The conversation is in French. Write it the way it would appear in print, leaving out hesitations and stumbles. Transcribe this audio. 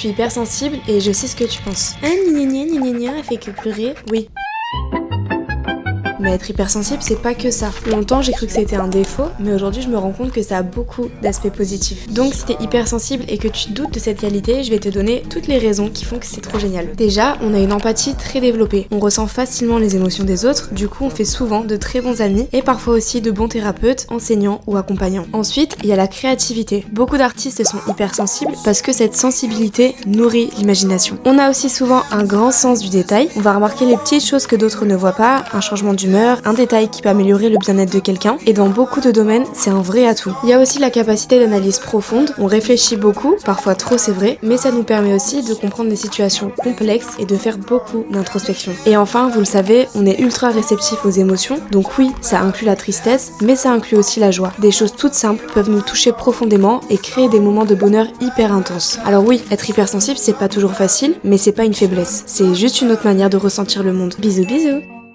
suis hypersensible et je sais ce que tu penses. Ah, gna, elle fait que pleurer. Oui. Mais être hypersensible, c'est pas que ça. Longtemps, j'ai cru que c'était un défaut, mais aujourd'hui, je me rends compte que ça a beaucoup d'aspects positifs. Donc, si t'es hypersensible et que tu doutes de cette qualité, je vais te donner toutes les raisons qui font que c'est trop génial. Déjà, on a une empathie très développée. On ressent facilement les émotions des autres, du coup, on fait souvent de très bons amis et parfois aussi de bons thérapeutes, enseignants ou accompagnants. Ensuite, il y a la créativité. Beaucoup d'artistes sont hypersensibles parce que cette sensibilité nourrit l'imagination. On a aussi souvent un grand sens du détail. On va remarquer les petites choses que d'autres ne voient pas, un changement d'humeur, un détail qui peut améliorer le bien-être de quelqu'un, et dans beaucoup de domaines, c'est un vrai atout. Il y a aussi la capacité d'analyse profonde, on réfléchit beaucoup, parfois trop c'est vrai, mais ça nous permet aussi de comprendre des situations complexes et de faire beaucoup d'introspection. Et enfin, vous le savez, on est ultra réceptif aux émotions, donc oui, ça inclut la tristesse, mais ça inclut aussi la joie. Des choses toutes simples peuvent nous toucher profondément et créer des moments de bonheur hyper intenses. Alors oui, être hypersensible, c'est pas toujours facile, mais c'est pas une faiblesse, c'est juste une autre manière de ressentir le monde. Bisous bisous.